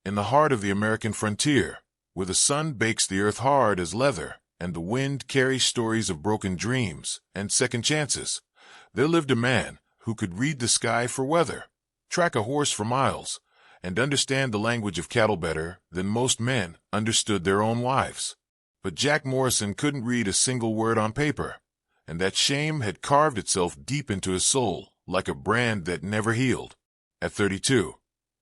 in the heart of the American frontier, where the sun bakes the earth hard as leather and the wind carries stories of broken dreams and second chances, there lived a man who could read the sky for weather, track a horse for miles, and understand the language of cattle better than most men understood their own wives. But Jack Morrison couldn't read a single word on paper, and that shame had carved itself deep into his soul like a brand that never healed. At 32,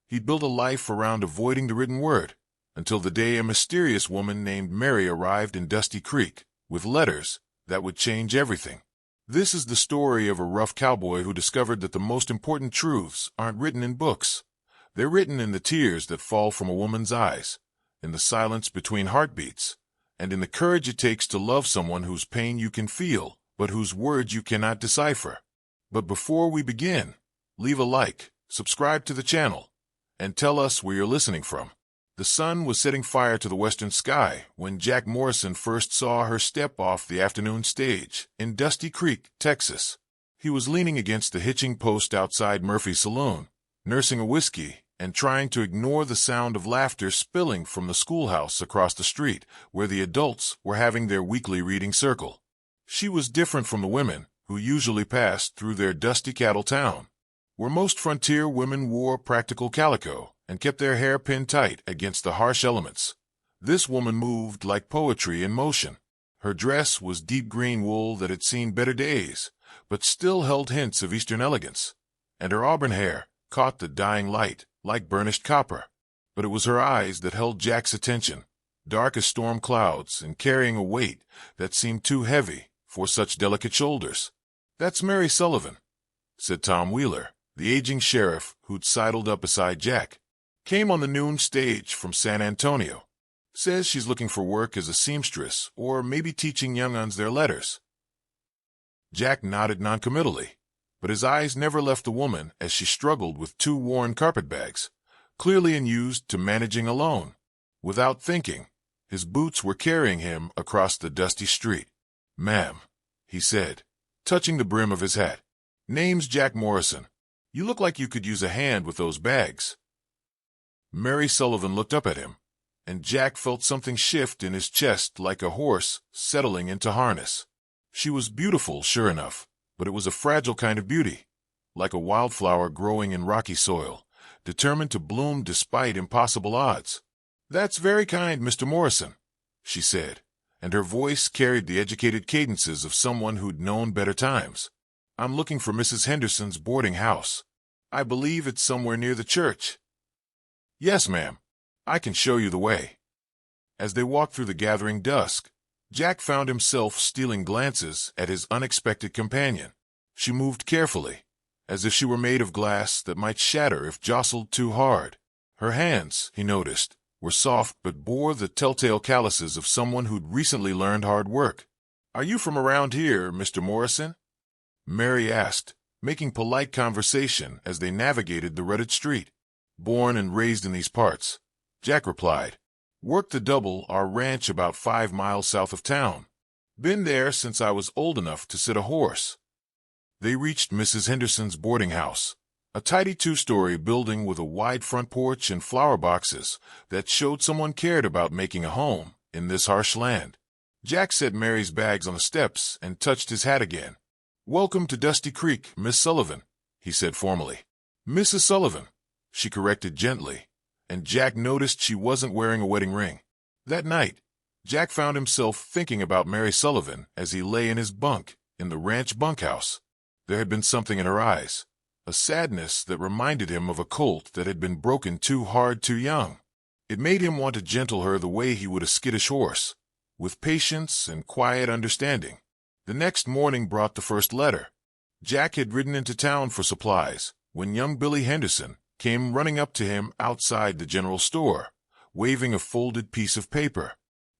he'd built a life around avoiding the written word, until the day a mysterious woman named Mary arrived in Dusty Creek with letters that would change everything. This is the story of a rough cowboy who discovered that the most important truths aren't written in books. They're written in the tears that fall from a woman's eyes, in the silence between heartbeats, and in the courage it takes to love someone whose pain you can feel, but whose words you cannot decipher. But before we begin, leave a like, subscribe to the channel, and tell us where you're listening from. The sun was setting fire to the western sky when Jack Morrison first saw her step off the afternoon stage in Dusty Creek, Texas. He was leaning against the hitching post outside Murphy's saloon, nursing a whiskey and trying to ignore the sound of laughter spilling from the schoolhouse across the street where the adults were having their weekly reading circle. She was different from the women who usually passed through their dusty cattle town, where most frontier women wore practical calico and kept their hair pinned tight against the harsh elements. This woman moved like poetry in motion. Her dress was deep green wool that had seen better days, but still held hints of Eastern elegance, and her auburn hair caught the dying light like burnished copper. But it was her eyes that held Jack's attention, dark as storm clouds and carrying a weight that seemed too heavy for such delicate shoulders. "That's Mary Sullivan," said Tom Wheeler, the aging sheriff who'd sidled up beside Jack. "Came on the noon stage from San Antonio. Says she's looking for work as a seamstress or maybe teaching young uns their letters." Jack nodded noncommittally, but his eyes never left the woman as she struggled with 2 worn carpetbags, clearly unused to managing alone. Without thinking, his boots were carrying him across the dusty street. "Ma'am," he said, touching the brim of his hat. "Name's Jack Morrison. You look like you could use a hand with those bags." Mary Sullivan looked up at him, and Jack felt something shift in his chest like a horse settling into harness. She was beautiful, sure enough, but it was a fragile kind of beauty, like a wildflower growing in rocky soil, determined to bloom despite impossible odds. "That's very kind, Mr. Morrison," she said, and her voice carried the educated cadences of someone who'd known better times. "I'm looking for Mrs. Henderson's boarding house. I believe it's somewhere near the church." "Yes, ma'am. I can show you the way." As they walked through the gathering dusk, Jack found himself stealing glances at his unexpected companion. She moved carefully, as if she were made of glass that might shatter if jostled too hard. Her hands, he noticed, were soft but bore the telltale calluses of someone who'd recently learned hard work. "Are you from around here, Mr. Morrison?" Mary asked, making polite conversation as they navigated the rutted street. "Born and raised in these parts," Jack replied. "Worked the double our ranch about 5 miles south of town. Been there since I was old enough to sit a horse." They reached Mrs. Henderson's boarding house, a tidy 2-story building with a wide front porch and flower boxes that showed someone cared about making a home in this harsh land. Jack set Mary's bags on the steps and touched his hat again. "Welcome to Dusty Creek, Miss Sullivan," he said formally. "Mrs. Sullivan," she corrected gently, and Jack noticed she wasn't wearing a wedding ring. That night, Jack found himself thinking about Mary Sullivan as he lay in his bunk in the ranch bunkhouse. There had been something in her eyes, a sadness that reminded him of a colt that had been broken too hard too young. It made him want to gentle her the way he would a skittish horse, with patience and quiet understanding. The next morning brought the first letter. Jack had ridden into town for supplies when young Billy Henderson came running up to him outside the general store, waving a folded piece of paper.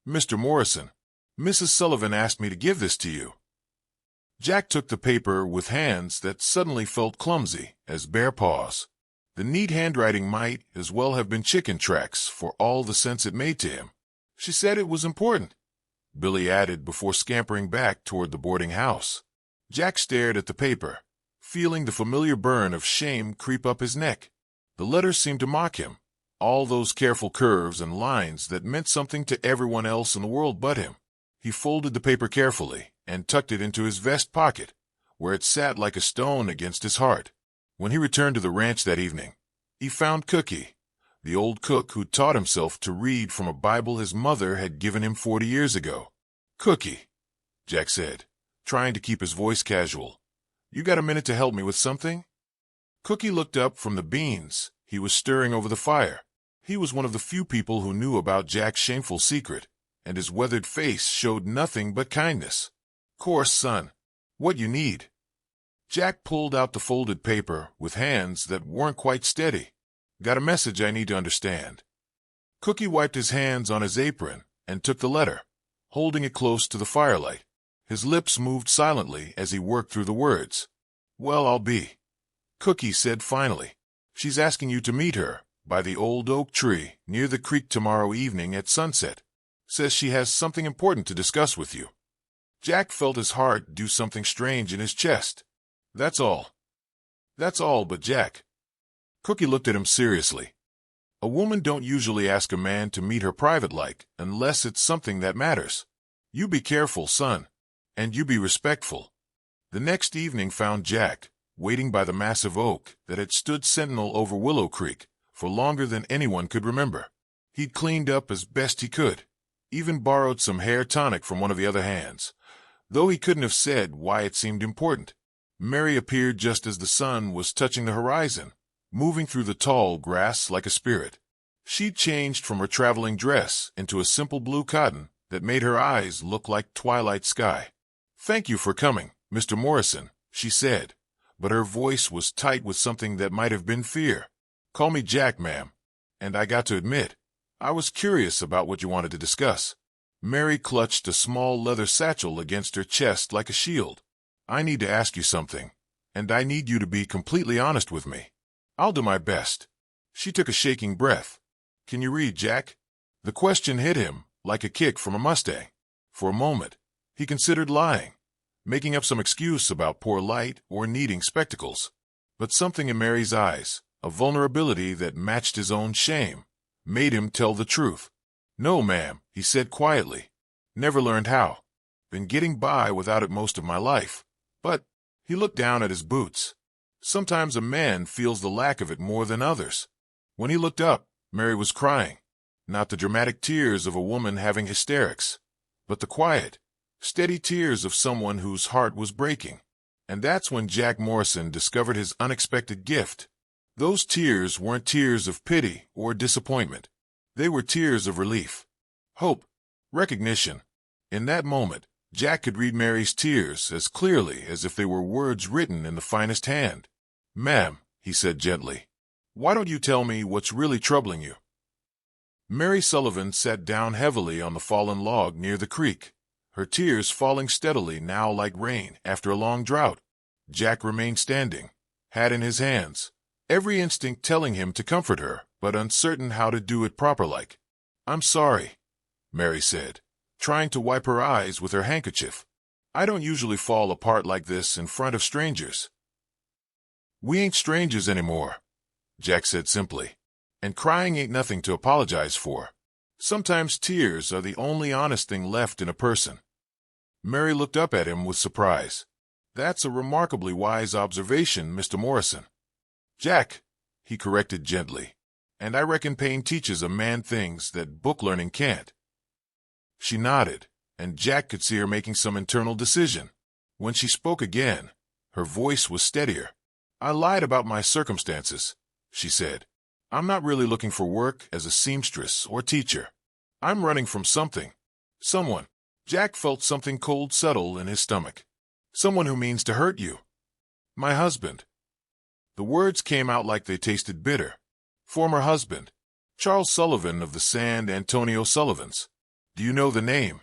"Mr. Morrison, Mrs. Sullivan asked me to give this to you." Jack took the paper with hands that suddenly felt clumsy as bare paws. The neat handwriting might as well have been chicken tracks for all the sense it made to him. "She said it was important," Billy added before scampering back toward the boarding house. Jack stared at the paper, feeling the familiar burn of shame creep up his neck. The letter seemed to mock him, All those careful curves and lines that meant something to everyone else in the world but him. He folded the paper carefully and tucked it into his vest pocket, where it sat like a stone against his heart. When he returned to the ranch that evening, he found Cookie, the old cook who taught himself to read from a Bible his mother had given him 40 years ago. "Cookie," Jack said, trying to keep his voice casual, "you got a minute to help me with something?" Cookie looked up from the beans he was stirring over the fire. He was one of the few people who knew about Jack's shameful secret, and his weathered face showed nothing but kindness. "Course, son. What you need?" Jack pulled out the folded paper with hands that weren't quite steady. "Got a message I need to understand." Cookie wiped his hands on his apron and took the letter, holding it close to the firelight. His lips moved silently as he worked through the words. "Well, I'll be," Cookie said finally. "She's asking you to meet her by the old oak tree near the creek tomorrow evening at sunset. Says she has something important to discuss with you." Jack felt his heart do something strange in his chest. "That's all." "That's all but Jack." Cookie looked at him seriously. "A woman don't usually ask a man to meet her private unless it's something that matters. You be careful, son. And you be respectful." The next evening found Jack waiting by the massive oak that had stood sentinel over Willow Creek for longer than anyone could remember. He'd cleaned up as best he could, even borrowed some hair tonic from one of the other hands, though he couldn't have said why it seemed important. Mary appeared just as the sun was touching the horizon, moving through the tall grass like a spirit. She'd changed from her traveling dress into a simple blue cotton that made her eyes look like twilight sky. "Thank you for coming, Mr. Morrison," she said, but her voice was tight with something that might have been fear. "Call me Jack, ma'am. And I got to admit, I was curious about what you wanted to discuss." Mary clutched a small leather satchel against her chest like a shield. "I need to ask you something, and I need you to be completely honest with me." "I'll do my best." She took a shaking breath. "Can you read, Jack?" The question hit him like a kick from a Mustang. For a moment, he considered lying, making up some excuse about poor light or needing spectacles. But something in Mary's eyes, a vulnerability that matched his own shame, made him tell the truth. "No, ma'am," he said quietly. "Never learned how. Been getting by without it most of my life. But," he looked down at his boots, "sometimes a man feels the lack of it more than others." When he looked up, Mary was crying. Not the dramatic tears of a woman having hysterics, but the quiet, steady tears of someone whose heart was breaking. And that's when Jack Morrison discovered his unexpected gift. Those tears weren't tears of pity or disappointment. They were tears of relief, hope, recognition. In that moment, Jack could read Mary's tears as clearly as if they were words written in the finest hand. "Ma'am," he said gently, "why don't you tell me what's really troubling you?" Mary Sullivan sat down heavily on the fallen log near the creek, her tears falling steadily now like rain after a long drought. Jack remained standing, hat in his hands, every instinct telling him to comfort her, but uncertain how to do it proper-like. "I'm sorry," Mary said, trying to wipe her eyes with her handkerchief. "I don't usually fall apart like this in front of strangers." "We ain't strangers anymore," Jack said simply. "And crying ain't nothing to apologize for. Sometimes tears are the only honest thing left in a person." Mary looked up at him with surprise. "That's a remarkably wise observation, Mr. Morrison." "Jack," he corrected gently, "and I reckon pain teaches a man things that book learning can't." She nodded, and Jack could see her making some internal decision. When she spoke again, her voice was steadier. "I lied about my circumstances," she said. "I'm not really looking for work as a seamstress or teacher. I'm running from something. Someone." Jack felt something cold settle in his stomach. "Someone who means to hurt you." "My husband." The words came out like they tasted bitter. "Former husband. Charles Sullivan of the San Antonio Sullivans. Do you know the name?"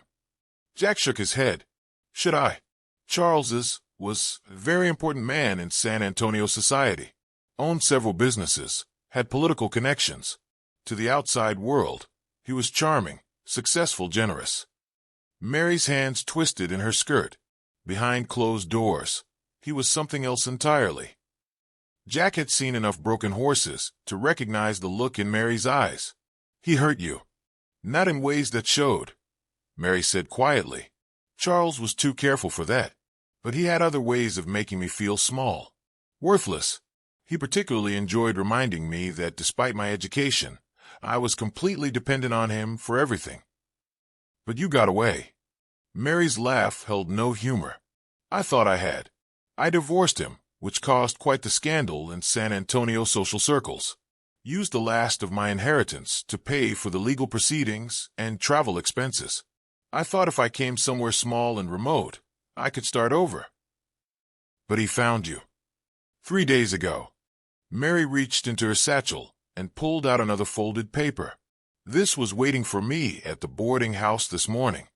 Jack shook his head. "Should I?" Charles was a very important man in San Antonio society. Owned several businesses. Had political connections. To the outside world, he was charming, successful, generous. Mary's hands twisted in her skirt. Behind closed doors, he was something else entirely. Jack had seen enough broken horses to recognize the look in Mary's eyes. "He hurt you." "Not in ways that showed," Mary said quietly. "Charles was too careful for that. But he had other ways of making me feel small, worthless. He particularly enjoyed reminding me that despite my education, I was completely dependent on him for everything." "But you got away." Mary's laugh held no humor. "I thought I had. I divorced him, which caused quite the scandal in San Antonio social circles. Used the last of my inheritance to pay for the legal proceedings and travel expenses. I thought if I came somewhere small and remote, I could start over." "But he found you." 3 days ago." Mary reached into her satchel and pulled out another folded paper. "This was waiting for me at the boarding house this morning."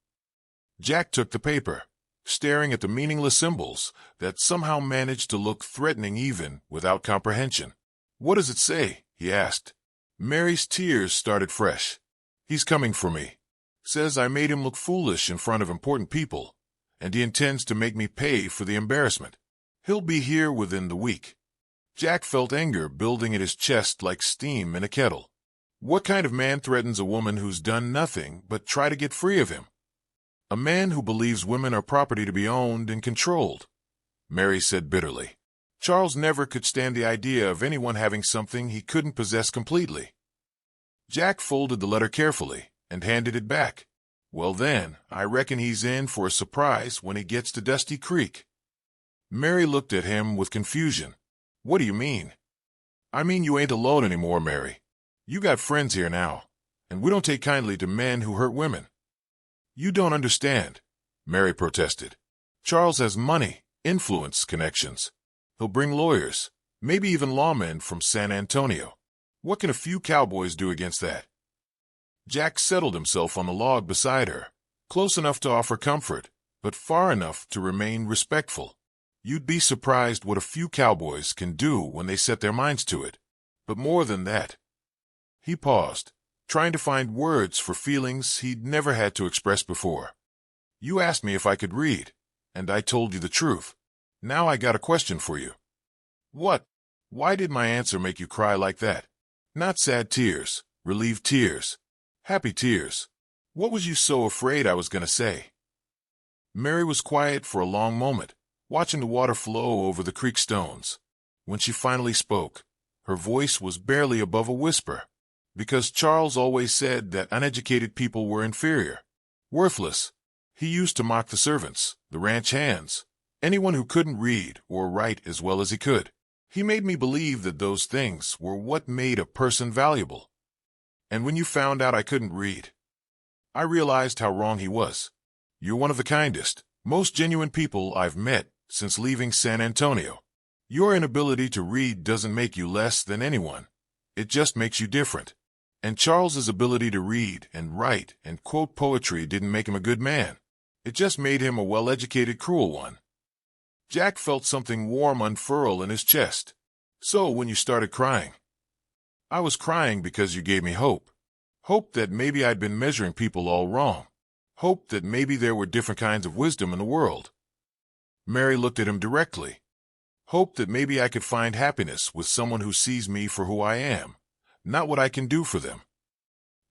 Jack took the paper, staring at the meaningless symbols that somehow managed to look threatening even without comprehension. "What does it say?" he asked. Mary's tears started fresh. "He's coming for me. Says I made him look foolish in front of important people, and he intends to make me pay for the embarrassment. He'll be here within the week." Jack felt anger building in his chest like steam in a kettle. What kind of man threatens a woman who's done nothing but try to get free of him? "A man who believes women are property to be owned and controlled," Mary said bitterly. "Charles never could stand the idea of anyone having something he couldn't possess completely." Jack folded the letter carefully and handed it back. "Well then, I reckon he's in for a surprise when he gets to Dusty Creek." Mary looked at him with confusion. "What do you mean?" "I mean you ain't alone anymore, Mary. You got friends here now, and we don't take kindly to men who hurt women." "You don't understand," Mary protested. "Charles has money, influence, connections. He'll bring lawyers, maybe even lawmen from San Antonio. What can a few cowboys do against that?" Jack settled himself on the log beside her, close enough to offer comfort, but far enough to remain respectful. "You'd be surprised what a few cowboys can do when they set their minds to it. But more than that." He paused, trying to find words for feelings he'd never had to express before. "You asked me if I could read, and I told you the truth. Now I got a question for you." "What?" "Why did my answer make you cry like that? Not sad tears, relieved tears. Happy tears. What was you so afraid I was going to say?" Mary was quiet for a long moment, watching the water flow over the creek stones. When she finally spoke, her voice was barely above a whisper. "Because Charles always said that uneducated people were inferior, worthless. He used to mock the servants, the ranch hands, anyone who couldn't read or write as well as he could. He made me believe that those things were what made a person valuable. And when you found out I couldn't read, I realized how wrong he was. You're one of the kindest, most genuine people I've met since leaving San Antonio. Your inability to read doesn't make you less than anyone. It just makes you different. And Charles's ability to read and write and quote poetry didn't make him a good man. It just made him a well-educated, cruel one." Jack felt something warm unfurl in his chest. "So when you started crying?" "I was crying because you gave me hope. Hope that maybe I'd been measuring people all wrong. Hope that maybe there were different kinds of wisdom in the world." Mary looked at him directly. "Hope that maybe I could find happiness with someone who sees me for who I am, not what I can do for them."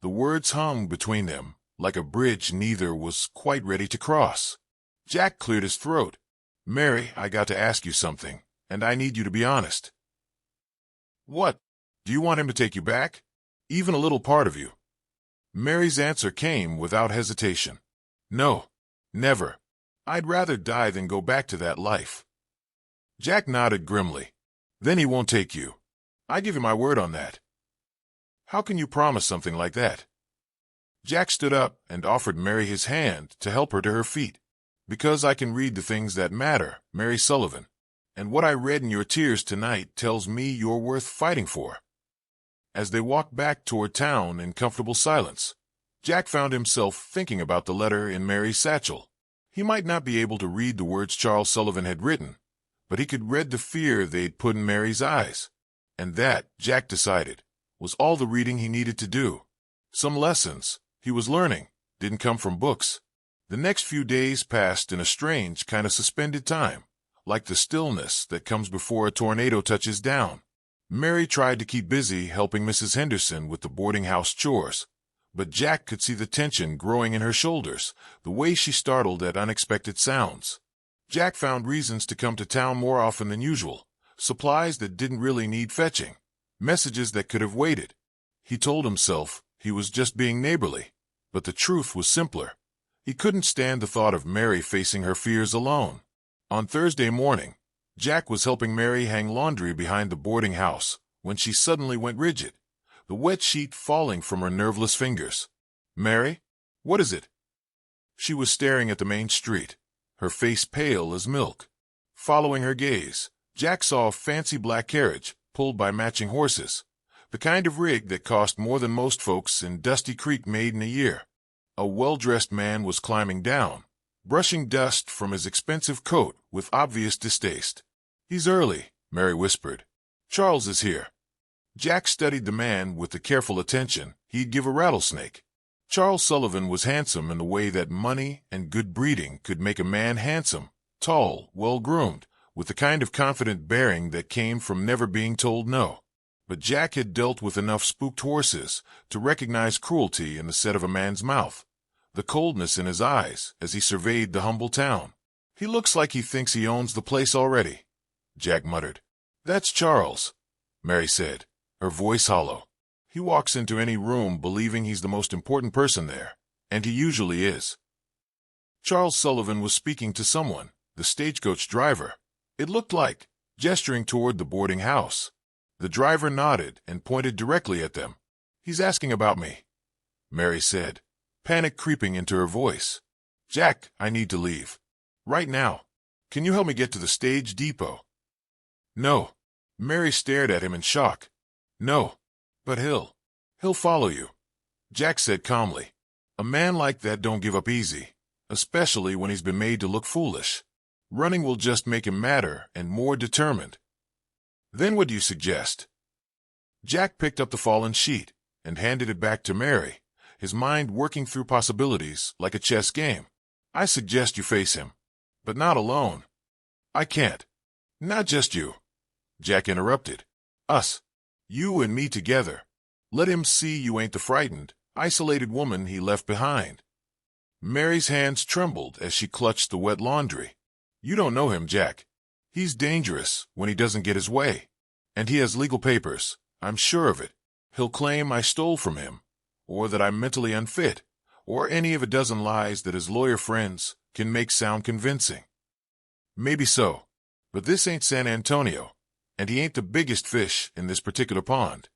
The words hung between them like a bridge neither was quite ready to cross. Jack cleared his throat. "Mary, I got to ask you something, and I need you to be honest." "What? Do you want him to take you back? Even a little part of you?" Mary's answer came without hesitation. "No, never. I'd rather die than go back to that life." Jack nodded grimly. "Then he won't take you. I give you my word on that." "How can you promise something like that?" Jack stood up and offered Mary his hand to help her to her feet. "Because I can read the things that matter, Mary Sullivan. And what I read in your tears tonight tells me you're worth fighting for." As they walked back toward town in comfortable silence, Jack found himself thinking about the letter in Mary's satchel. He might not be able to read the words Charles Sullivan had written, but he could read the fear they'd put in Mary's eyes. And that, Jack decided, was all the reading he needed to do. Some lessons he was learning didn't come from books. The next few days passed in a strange kind of suspended time, like the stillness that comes before a tornado touches down. Mary tried to keep busy helping Mrs. Henderson with the boarding house chores, but Jack could see the tension growing in her shoulders, the way she startled at unexpected sounds. Jack found reasons to come to town more often than usual, supplies that didn't really need fetching, messages that could have waited. He told himself he was just being neighborly, but the truth was simpler. He couldn't stand the thought of Mary facing her fears alone. On Thursday morning, Jack was helping Mary hang laundry behind the boarding house when she suddenly went rigid, the wet sheet falling from her nerveless fingers. "Mary? What is it?" She was staring at the main street, her face pale as milk. Following her gaze, Jack saw a fancy black carriage pulled by matching horses, the kind of rig that cost more than most folks in Dusty Creek made in a year. A well-dressed man was climbing down, brushing dust from his expensive coat with obvious distaste. "He's early," Mary whispered. "Charles is here." Jack studied the man with the careful attention he'd give a rattlesnake. Charles Sullivan was handsome in the way that money and good breeding could make a man handsome, tall, well-groomed, with the kind of confident bearing that came from never being told no. But Jack had dealt with enough spooked horses to recognize cruelty in the set of a man's mouth, the coldness in his eyes as he surveyed the humble town. "He looks like he thinks he owns the place already," Jack muttered. "That's Charles," Mary said, her voice hollow. "He walks into any room believing he's the most important person there, and he usually is." Charles Sullivan was speaking to someone, the stagecoach driver, it looked like, gesturing toward the boarding house. The driver nodded and pointed directly at them. "He's asking about me," Mary said, panic creeping into her voice. "Jack, I need to leave. Right now. Can you help me get to the stage depot?" "No." Mary stared at him in shock. "No. But he'll follow you," Jack said calmly. "A man like that don't give up easy, especially when he's been made to look foolish. Running will just make him madder and more determined." "Then what do you suggest?" Jack picked up the fallen sheet and handed it back to Mary, his mind working through possibilities like a chess game. "I suggest you face him, but not alone." "I can't." "Not just you," Jack interrupted. "Us. You and me together. Let him see you ain't the frightened, isolated woman he left behind." Mary's hands trembled as she clutched the wet laundry. "You don't know him, Jack. He's dangerous when he doesn't get his way. And he has legal papers, I'm sure of it. He'll claim I stole from him, or that I'm mentally unfit, or any of a dozen lies that his lawyer friends can make sound convincing." "Maybe so, but this ain't San Antonio, and he ain't the biggest fish in this particular pond."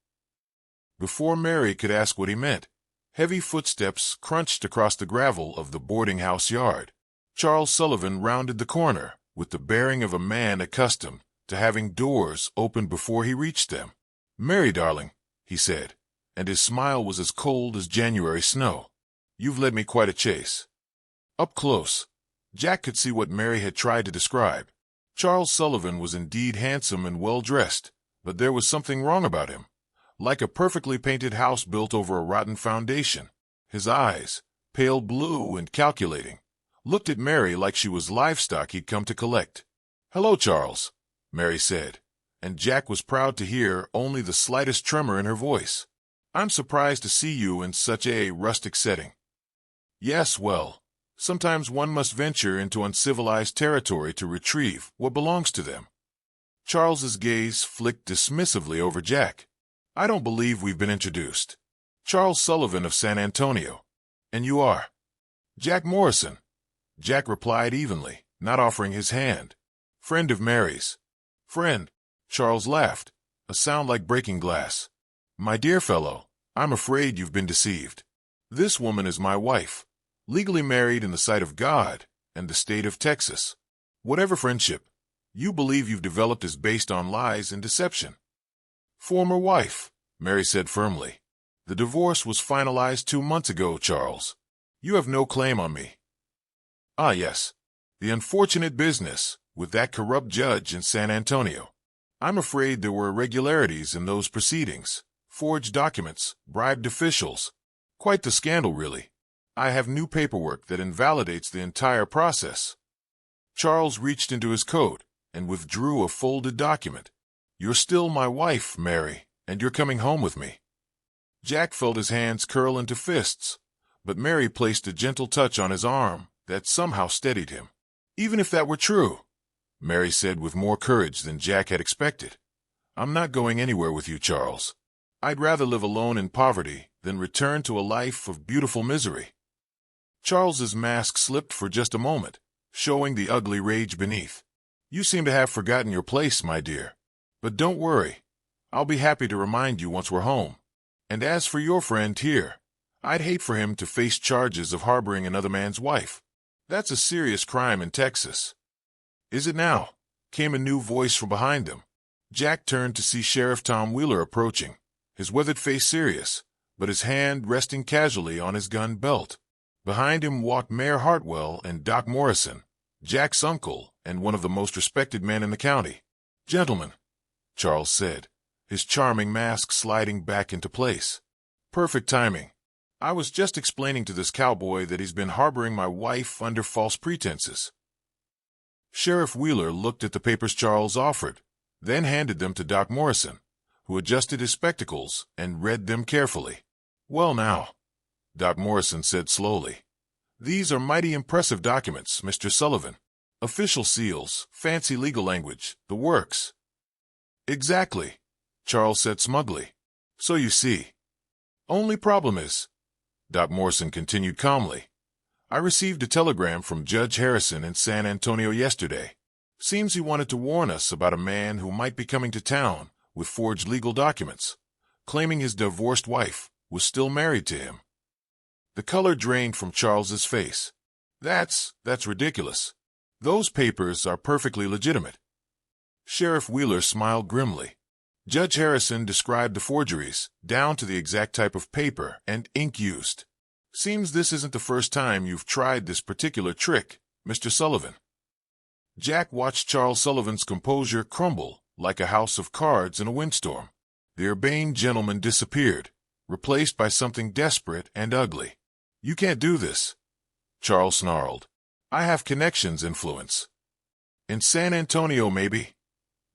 Before Mary could ask what he meant, heavy footsteps crunched across the gravel of the boarding house yard. Charles Sullivan rounded the corner with the bearing of a man accustomed to having doors opened before he reached them. "Mary, darling," he said, and his smile was as cold as January snow. "You've led me quite a chase." Up close, Jack could see what Mary had tried to describe. Charles Sullivan was indeed handsome and well-dressed, but there was something wrong about him, like a perfectly painted house built over a rotten foundation. His eyes, pale blue and calculating, looked at Mary like she was livestock he'd come to collect. "Hello, Charles," Mary said, and Jack was proud to hear only the slightest tremor in her voice. "I'm surprised to see you in such a rustic setting." "Yes, well, sometimes one must venture into uncivilized territory to retrieve what belongs to them." Charles's gaze flicked dismissively over Jack. "I don't believe we've been introduced. Charles Sullivan of San Antonio. And you are?" "Jack Morrison," Jack replied evenly, not offering his hand. "Friend of Mary's." "Friend?" Charles laughed, a sound like breaking glass. "My dear fellow, I'm afraid you've been deceived. This woman is my wife, legally married in the sight of God and the state of Texas. Whatever friendship you believe you've developed is based on lies and deception." "Former wife," Mary said firmly. "The divorce was finalized 2 months ago, Charles. You have no claim on me." "Ah, yes. The unfortunate business with that corrupt judge in San Antonio. I'm afraid there were irregularities in those proceedings, forged documents, bribed officials. Quite the scandal, really. I have new paperwork that invalidates the entire process." Charles reached into his coat and withdrew a folded document. "You're still my wife, Mary, and you're coming home with me." Jack felt his hands curl into fists, but Mary placed a gentle touch on his arm that somehow steadied him. "Even if that were true," Mary said with more courage than Jack had expected, "I'm not going anywhere with you, Charles. I'd rather live alone in poverty than return to a life of beautiful misery." Charles's mask slipped for just a moment, showing the ugly rage beneath. "You seem to have forgotten your place, my dear. But don't worry. I'll be happy to remind you once we're home. And as for your friend here, I'd hate for him to face charges of harboring another man's wife. That's a serious crime in Texas." "Is it now?" came a new voice from behind them. Jack turned to see Sheriff Tom Wheeler approaching, his weathered face serious, but his hand resting casually on his gun belt. Behind him walked Mayor Hartwell and Doc Morrison, Jack's uncle and one of the most respected men in the county. "Gentlemen," Charles said, his charming mask sliding back into place. "Perfect timing. I was just explaining to this cowboy that he's been harboring my wife under false pretenses." Sheriff Wheeler looked at the papers Charles offered, then handed them to Doc Morrison, who adjusted his spectacles and read them carefully. "Well now," Doc Morrison said slowly, "these are mighty impressive documents, Mr. Sullivan. Official seals, fancy legal language, the works." "Exactly," Charles said smugly. "So you see. Only problem is," Doc Morrison continued calmly, "I received a telegram from Judge Harrison in San Antonio yesterday. Seems he wanted to warn us about a man who might be coming to town with forged legal documents, claiming his divorced wife was still married to him." The color drained from Charles's face. That's ridiculous. Those papers are perfectly legitimate." Sheriff Wheeler smiled grimly. "Judge Harrison described the forgeries, down to the exact type of paper and ink used. Seems this isn't the first time you've tried this particular trick, Mr. Sullivan." Jack watched Charles Sullivan's composure crumble like a house of cards in a windstorm. The urbane gentleman disappeared, replaced by something desperate and ugly. "You can't do this," Charles snarled. "I have connections, influence." "In San Antonio, maybe,"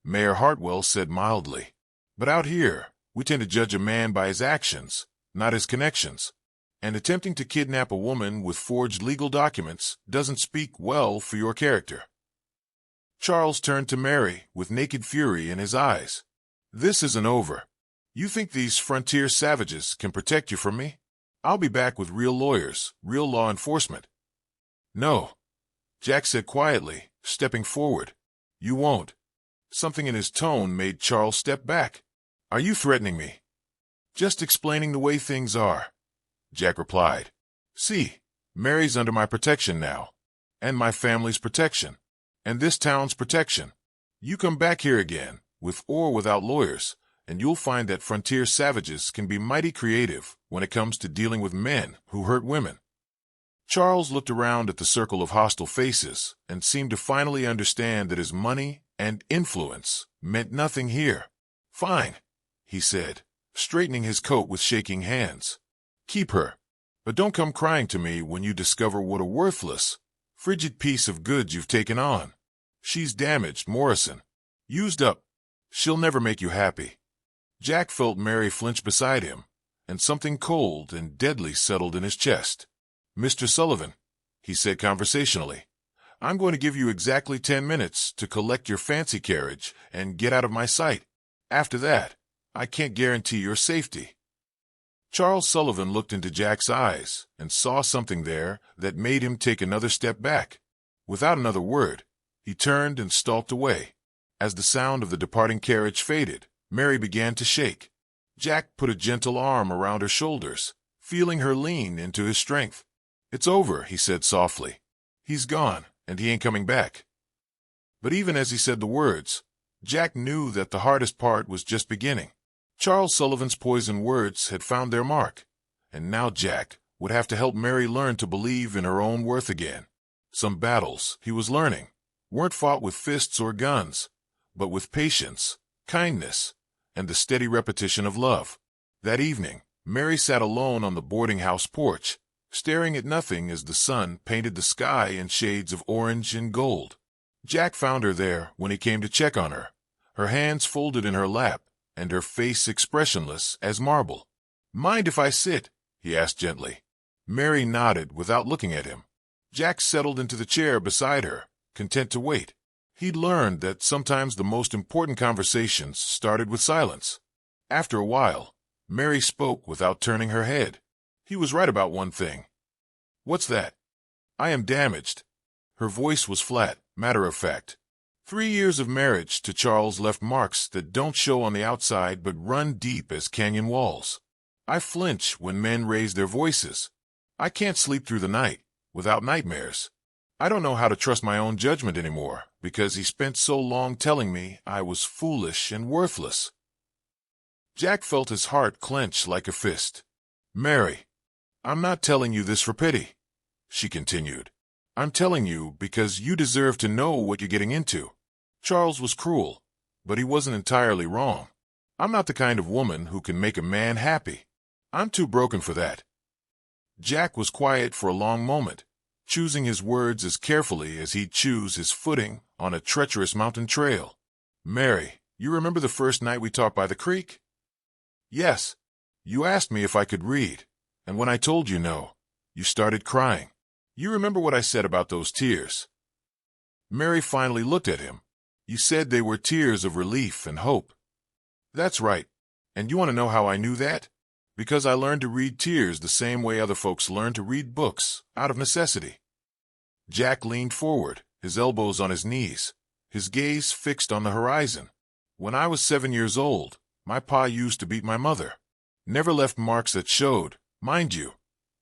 Mayor Hartwell said mildly. "But out here, we tend to judge a man by his actions, not his connections. And attempting to kidnap a woman with forged legal documents doesn't speak well for your character." Charles turned to Mary with naked fury in his eyes. "This isn't over. You think these frontier savages can protect you from me? I'll be back with real lawyers, real law enforcement." "No," Jack said quietly, stepping forward. "You won't." Something in his tone made Charles step back. "Are you threatening me?" "Just explaining the way things are," Jack replied. "See, Mary's under my protection now, and my family's protection, and this town's protection. You come back here again, with or without lawyers, and you'll find that frontier savages can be mighty creative when it comes to dealing with men who hurt women." Charles looked around at the circle of hostile faces and seemed to finally understand that his money and influence meant nothing here. "Fine," he said, straightening his coat with shaking hands. "Keep her, but don't come crying to me when you discover what a worthless, frigid piece of goods you've taken on. She's damaged, Morrison. Used up. She'll never make you happy." Jack felt Mary flinch beside him, and something cold and deadly settled in his chest. "Mr. Sullivan," he said conversationally, "I'm going to give you exactly 10 minutes to collect your fancy carriage and get out of my sight. After that, I can't guarantee your safety." Charles Sullivan looked into Jack's eyes and saw something there that made him take another step back. Without another word, he turned and stalked away. As the sound of the departing carriage faded, Mary began to shake. Jack put a gentle arm around her shoulders, feeling her lean into his strength. "It's over," he said softly. "He's gone, and he ain't coming back." But even as he said the words, Jack knew that the hardest part was just beginning. Charles Sullivan's poisoned words had found their mark, and now Jack would have to help Mary learn to believe in her own worth again. Some battles, he was learning, weren't fought with fists or guns, but with patience, kindness, and the steady repetition of love. That evening, Mary sat alone on the boarding house porch, staring at nothing as the sun painted the sky in shades of orange and gold. Jack found her there when he came to check on her, her hands folded in her lap and her face expressionless as marble. "Mind if I sit?" he asked gently. Mary nodded without looking at him. Jack settled into the chair beside her, content to wait. He'd learned that sometimes the most important conversations started with silence. After a while, Mary spoke without turning her head. "He was right about one thing." "What's that?" "I am damaged." Her voice was flat, matter-of-fact. 3 years of marriage to Charles left marks that don't show on the outside but run deep as canyon walls. I flinch when men raise their voices. I can't sleep through the night without nightmares. I don't know how to trust my own judgment anymore because he spent so long telling me I was foolish and worthless. Jack felt his heart clench like a fist. "Mary, I'm not telling you this for pity," she continued. "I'm telling you because you deserve to know what you're getting into. Charles was cruel, but he wasn't entirely wrong. I'm not the kind of woman who can make a man happy. I'm too broken for that." Jack was quiet for a long moment, choosing his words as carefully as he'd choose his footing on a treacherous mountain trail. "Mary, you remember the first night we talked by the creek?" "Yes. You asked me if I could read, and when I told you no, you started crying. You remember what I said about those tears?" Mary finally looked at him. "You said they were tears of relief and hope." "That's right. And you want to know how I knew that? Because I learned to read tears the same way other folks learn to read books, out of necessity." Jack leaned forward, his elbows on his knees, his gaze fixed on the horizon. "When I was 7 years old, my pa used to beat my mother. Never left marks that showed, mind you.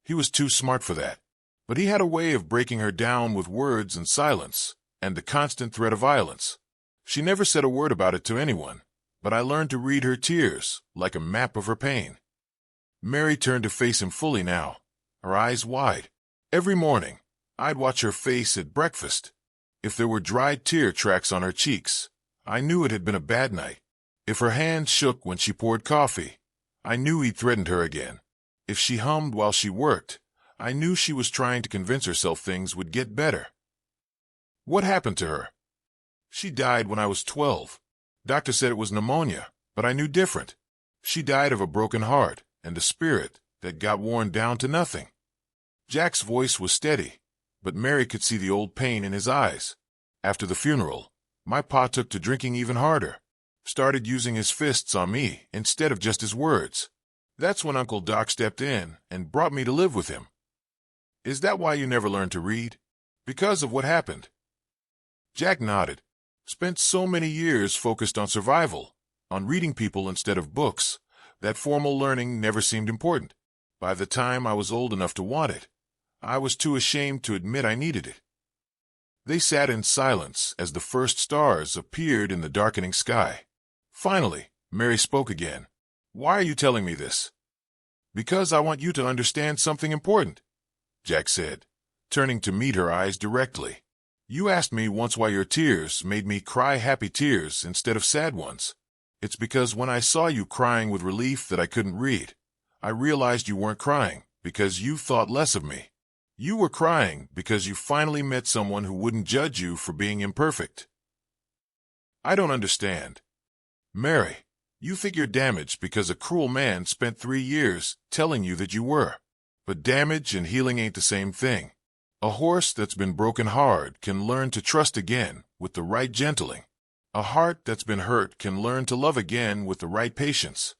He was too smart for that. But he had a way of breaking her down with words and silence, and the constant threat of violence. She never said a word about it to anyone, but I learned to read her tears like a map of her pain." Mary turned to face him fully now, her eyes wide. "Every morning, I'd watch her face at breakfast. If there were dried tear tracks on her cheeks, I knew it had been a bad night. If her hand shook when she poured coffee, I knew he'd threatened her again. If she hummed while she worked, I knew she was trying to convince herself things would get better." "What happened to her?" "She died when I was 12. Doctor said it was pneumonia, but I knew different. She died of a broken heart and a spirit that got worn down to nothing." Jack's voice was steady, but Mary could see the old pain in his eyes. "After the funeral, my pa took to drinking even harder. Started using his fists on me instead of just his words. That's when Uncle Doc stepped in and brought me to live with him." "Is that why you never learned to read? Because of what happened?" Jack nodded. "Spent so many years focused on survival, on reading people instead of books, that formal learning never seemed important. By the time I was old enough to want it, I was too ashamed to admit I needed it." They sat in silence as the first stars appeared in the darkening sky. Finally, Mary spoke again. "Why are you telling me this?" "Because I want you to understand something important," Jack said, turning to meet her eyes directly. "You asked me once why your tears made me cry happy tears instead of sad ones. It's because when I saw you crying with relief that I couldn't read, I realized you weren't crying because you thought less of me. You were crying because you finally met someone who wouldn't judge you for being imperfect." "I don't understand." "Mary, you think you're damaged because a cruel man spent 3 years telling you that you were. But damage and healing ain't the same thing. A horse that's been broken hard can learn to trust again with the right gentling. A heart that's been hurt can learn to love again with the right patience."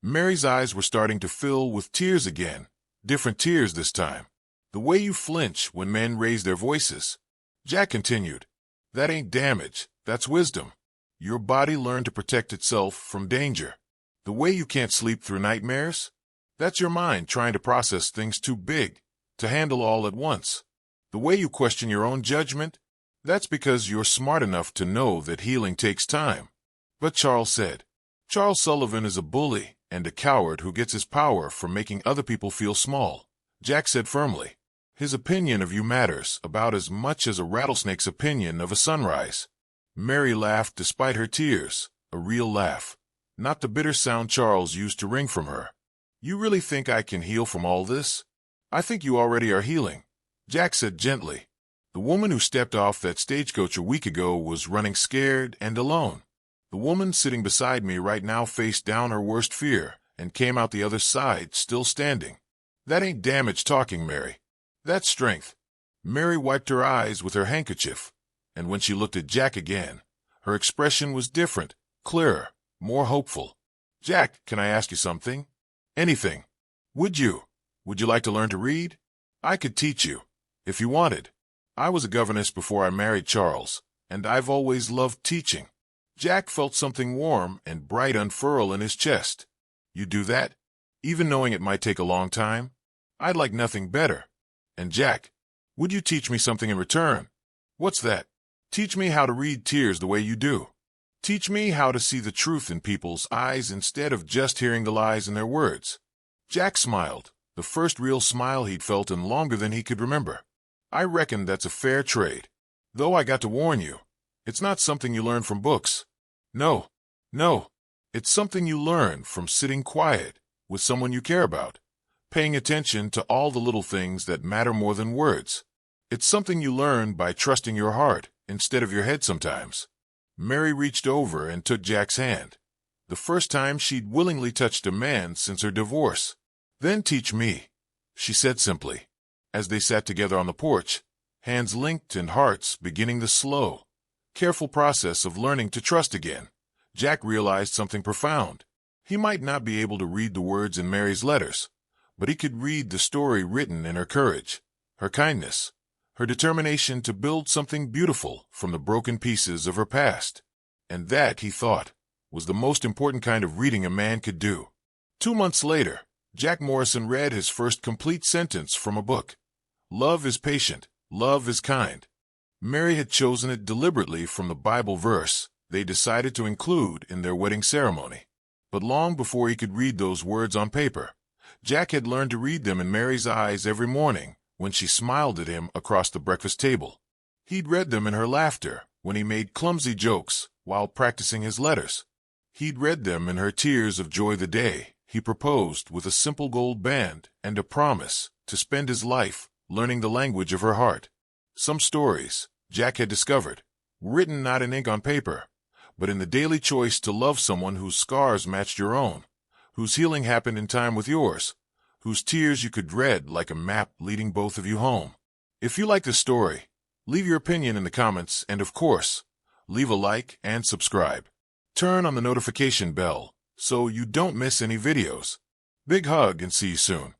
Mary's eyes were starting to fill with tears again, different tears this time. "The way you flinch when men raise their voices," Jack continued. "That ain't damage, that's wisdom. Your body learned to protect itself from danger. The way you can't sleep through nightmares, that's your mind trying to process things too big to handle all at once. The way you question your own judgment, that's because you're smart enough to know that healing takes time." But Charles said, "Charles Sullivan is a bully and a coward who gets his power from making other people feel small," Jack said firmly. "His opinion of you matters about as much as a rattlesnake's opinion of a sunrise." Mary laughed despite her tears, a real laugh, not the bitter sound Charles used to wring from her. "You really think I can heal from all this?" "I think you already are healing," Jack said gently. The woman who stepped off that stagecoach a week ago was running scared and alone. The woman sitting beside me right now faced down her worst fear and came out the other side still standing. That ain't damage talking, Mary. That's strength. Mary wiped her eyes with her handkerchief, and when she looked at Jack again, her expression was different, clearer, more hopeful. Jack, can I ask you something? Anything. Would you like to learn to read? I could teach you, if you wanted. I was a governess before I married Charles, and I've always loved teaching. Jack felt something warm and bright unfurl in his chest. You do that? Even knowing it might take a long time? I'd like nothing better. And Jack, would you teach me something in return? What's that? Teach me how to read tears the way you do. Teach me how to see the truth in people's eyes instead of just hearing the lies in their words. Jack smiled, the first real smile he'd felt in longer than he could remember. I reckon that's a fair trade. Though I got to warn you, it's not something you learn from books. No. It's something you learn from sitting quiet with someone you care about, paying attention to all the little things that matter more than words. It's something you learn by trusting your heart instead of your head sometimes. Mary reached over and took Jack's hand, the first time she'd willingly touched a man since her divorce. Then teach me, she said simply, as they sat together on the porch, hands linked and hearts beginning the slow, careful process of learning to trust again. Jack realized something profound. He might not be able to read the words in Mary's letters, but he could read the story written in her courage, her kindness, her determination to build something beautiful from the broken pieces of her past. And that, he thought, was the most important kind of reading a man could do. 2 months later, Jack Morrison read his first complete sentence from a book. Love is patient, love is kind. Mary had chosen it deliberately from the Bible verse they decided to include in their wedding ceremony. But long before he could read those words on paper, Jack had learned to read them in Mary's eyes every morning when she smiled at him across the breakfast table. He'd read them in her laughter when he made clumsy jokes while practicing his letters. He'd read them in her tears of joy the day he proposed with a simple gold band and a promise to spend his life learning the language of her heart. Some stories, Jack had discovered, were written not in ink on paper, but in the daily choice to love someone whose scars matched your own, whose healing happened in time with yours, whose tears you could dread like a map leading both of you home. If you like this story, leave your opinion in the comments and, of course, leave a like and subscribe. Turn on the notification bell so you don't miss any videos. Big hug and see you soon.